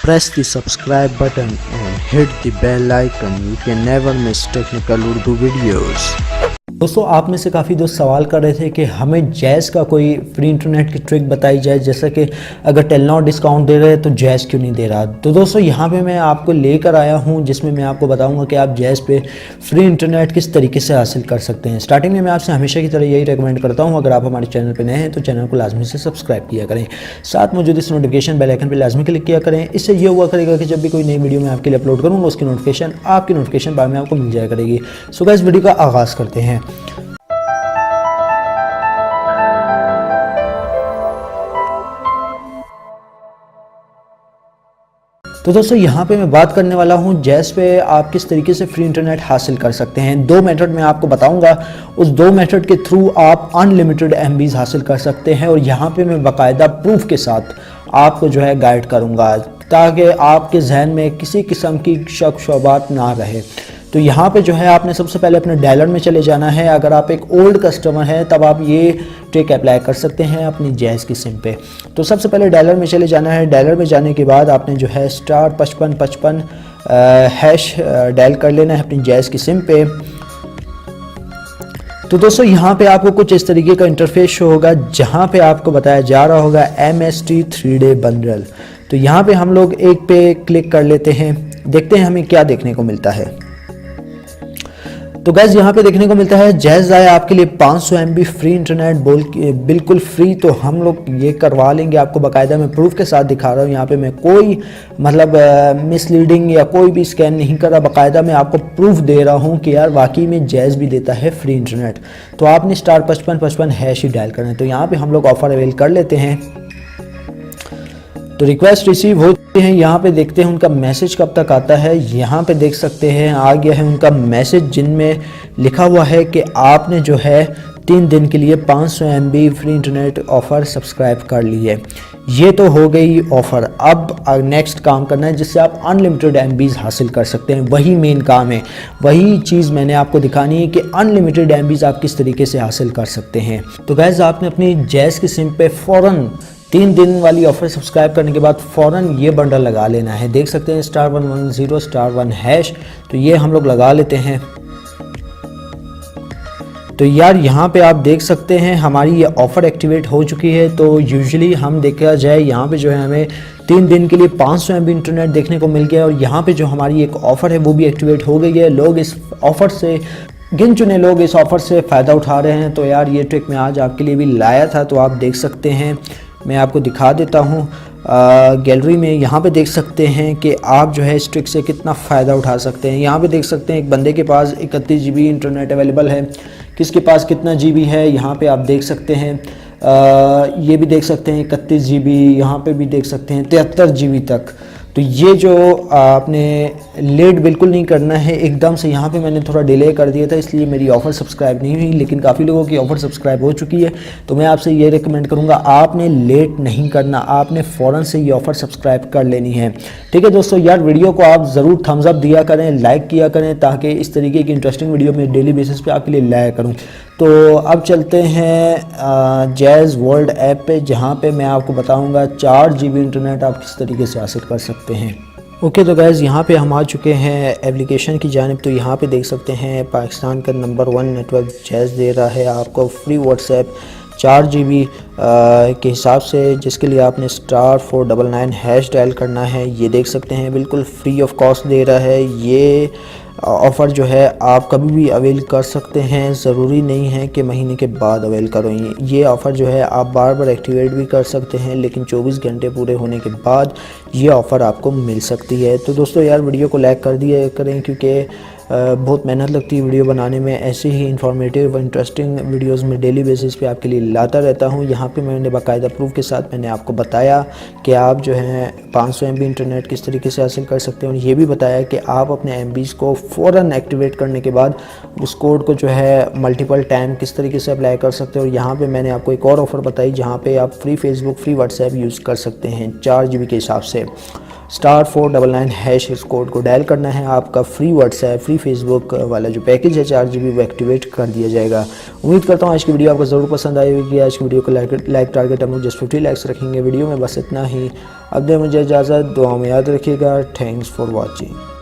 Press the subscribe button and hit the bell icon. You can never miss technical Urdu videos. दोस्तों आप में से काफ़ी दोस्त सवाल कर रहे थे कि हमें जैज़ का कोई फ्री इंटरनेट की ट्रिक बताई जाए, जैसा कि अगर टेलनॉर डिस्काउंट दे रहे हैं तो जैज़ क्यों नहीं दे रहा। तो दोस्तों यहाँ पे मैं आपको लेकर आया हूँ जिसमें मैं आपको बताऊँगा कि आप जैज़ पे फ्री इंटरनेट किस तरीके से हासिल कर सकते हैं। स्टार्टिंग में मैं आपसे हमेशा की तरह यही रिकमेंड करता हूँ, अगर आप हमारे चैनल पर नए हैं तो चैनल को लाजमी से सब्सक्राइब किया करें, साथ मौजूद इस नोटिफिकेशन बेल आइकन पर लाजमी क्लिक किया करें। इससे ये हुआ करेगा कि जब भी कोई नई वीडियो मैं आपके लिए अपलोड करूँगा उसकी नोटिफिकेशन आपकी नोटिफिकेशन बार में आपको मिल जाया करेगी। सो गाइस वीडियो का आगाज़ करते हैं। तो दोस्तों यहाँ पे मैं बात करने वाला हूँ जैज़ पे आप किस तरीके से फ्री इंटरनेट हासिल कर सकते हैं। दो मेथड मैं आपको बताऊँगा, उस दो मेथड के थ्रू आप अनलिमिटेड एमबीज़ हासिल कर सकते हैं और यहाँ पे मैं बाकायदा प्रूफ के साथ आपको जो है गाइड करूँगा ताकि आपके जहन में किसी किस्म की शक शुबात ना रहे। तो यहाँ पे जो है आपने सबसे पहले अपने डायलर में चले जाना है। अगर आप एक ओल्ड कस्टमर हैं तब आप ये ट्रिक अप्लाई कर सकते हैं अपनी जैज़ की सिम पे। तो सबसे पहले डायलर में चले जाना है। डायलर में जाने के बाद आपने जो है *5555 हैश डायल कर लेना है अपनी जैज़ की सिम पे। तो दोस्तों यहाँ पे आपको कुछ इस तरीके का इंटरफेस शो होगा जहाँ पे आपको बताया जा रहा होगा MST 3-डे बंडल। तो यहाँ पे हम लोग एक पे क्लिक कर लेते हैं, देखते हैं हमें क्या देखने को मिलता है। तो गैस यहाँ पे देखने को मिलता है जैज़ आया आपके लिए 500 MB फ्री इंटरनेट बिल्कुल फ्री। तो हम लोग ये करवा लेंगे, आपको बाकायदा मैं प्रूफ के साथ दिखा रहा हूँ। यहाँ पे मैं कोई मतलब मिसलीडिंग या कोई भी स्कैन नहीं कर रहा, बाकायदा मैं आपको प्रूफ दे रहा हूँ कि यार वाकई में जैज़ भी देता है फ्री इंटरनेट। तो आपने *5555 हैश ही डायल करना है। तो यहाँ पर हम लोग ऑफ़र अवेल कर लेते हैं। तो रिक्वेस्ट रिसीव होती है, यहाँ पे देखते हैं उनका मैसेज कब तक आता है। यहाँ पे देख सकते हैं आ गया है उनका मैसेज जिनमें लिखा हुआ है कि आपने जो है 3 दिन के लिए 500 MB free internet offer subscribe कर ली है। ये तो हो गई ऑफ़र। अब नेक्स्ट काम करना है जिससे आप अनलिमिटेड MBs हासिल कर सकते हैं। वही मेन काम है, वही चीज़ मैंने आपको दिखानी है कि अनलिमिटेड MBs आप किस तरीके से हासिल कर सकते हैं। तो गाइस आपने अपनी जैज़ की सिम पे फ़ौरन 3 दिन वाली ऑफ़र सब्सक्राइब करने के बाद फ़ौरन ये बंडल लगा लेना है। देख सकते हैं *110 *1 हैश। तो ये हम लोग लगा लेते हैं। तो यार यहाँ पे आप देख सकते हैं हमारी ये ऑफ़र एक्टिवेट हो चुकी है। तो यूजुअली हम देखा जाए यहाँ पे जो है हमें 3 दिन के लिए 500 MB इंटरनेट देखने को मिल गया और यहाँ पे जो हमारी एक ऑफ़र है वो भी एक्टिवेट हो गई है। लोग इस ऑफ़र से गिन चुने लोग इस ऑफ़र से फ़ायदा उठा रहे हैं। तो यार ये ट्रिक मैं आज आपके लिए भी लाया था। तो आप देख सकते हैं, मैं आपको दिखा देता हूँ गैलरी में। यहाँ पे देख सकते हैं कि आप जो है इस ट्रिक से कितना फ़ायदा उठा सकते हैं। यहाँ पे देख सकते हैं एक बंदे के पास 31 GB इंटरनेट अवेलेबल है, किसके पास कितना GB है यहाँ पे आप देख सकते हैं। ये भी देख सकते हैं 31 GB, यहाँ पे भी देख सकते हैं 73 GB तक। तो ये जो आपने लेट बिल्कुल नहीं करना है एकदम से। यहाँ पे मैंने थोड़ा डिले कर दिया था इसलिए मेरी ऑफ़र सब्सक्राइब नहीं हुई, लेकिन काफ़ी लोगों की ऑफ़र सब्सक्राइब हो चुकी है। तो मैं आपसे ये रिकमेंड करूँगा आपने लेट नहीं करना, आपने फ़ौरन से ये ऑफ़र सब्सक्राइब कर लेनी है। ठीक है दोस्तों, यार वीडियो को आप ज़रूर थम्स अप दिया करें, लाइक किया करें ताकि इस तरीके की इंटरेस्टिंग वीडियो मैं डेली बेसिस पे आपके लिए लाया करूँ। तो अब चलते हैं जैज़ वर्ल्ड ऐप पे, जहाँ पे मैं आपको बताऊँगा 4 GB इंटरनेट आप किस तरीके से हासिल कर सकते हैं। ओके तो गाइज़ यहाँ पे हम आ चुके हैं एप्लीकेशन की जानिब। तो यहाँ पे देख सकते हैं पाकिस्तान का नंबर 1 नेटवर्क जैज़ दे रहा है आपको फ्री व्हाट्सएप 4 GB के हिसाब से, जिसके लिए आपने *499 हैश डायल करना है। ये देख सकते हैं बिल्कुल फ्री ऑफ कॉस्ट दे रहा है। ये ऑफ़र जो है आप कभी भी अवेल कर सकते हैं, ज़रूरी नहीं है कि महीने के बाद अवेल करो। ये ऑफ़र जो है आप बार बार एक्टिवेट भी कर सकते हैं, लेकिन 24 घंटे पूरे होने के बाद ये ऑफ़र आपको मिल सकती है। तो दोस्तों यार वीडियो को लाइक कर दिया करें क्योंकि बहुत मेहनत लगती है वीडियो बनाने में। ऐसे ही इंफॉर्मेटिव व इंटरेस्टिंग वीडियोस में डेली बेसिस पे आपके लिए लाता रहता हूँ। यहाँ पे मैंने बाकायदा प्रूफ के साथ मैंने आपको बताया कि आप जो है 500 MB इंटरनेट किस तरीके से हासिल कर सकते हैं और ये भी बताया कि आप अपने MBs को फ़ौरन एक्टिवेट करने के बाद उस कोड को जो है मल्टीपल टाइम किस तरीके से अप्लाई कर सकते हैं। और यहाँ पर मैंने आपको एक और ऑफ़र बताई जहाँ पर आप free Facebook free WhatsApp use कर सकते हैं 4 GB के हिसाब से। *499# इस कोड को डायल करना है। आपका फ्री व्हाट्सएप, फ्री फेसबुक वाला जो पैकेज है 4 GB वो एक्टिवेट कर दिया जाएगा। उम्मीद करता हूँ आज की वीडियो आपको ज़रूर पसंद आई होगी। आज की वीडियो को लाइक टारगेट हम लोग जस्ट 50 लाइक्स रखेंगे वीडियो में, बस इतना ही। अब दे मुझे इजाज़त, दुआ में याद रखिएगा। Thanks for watching.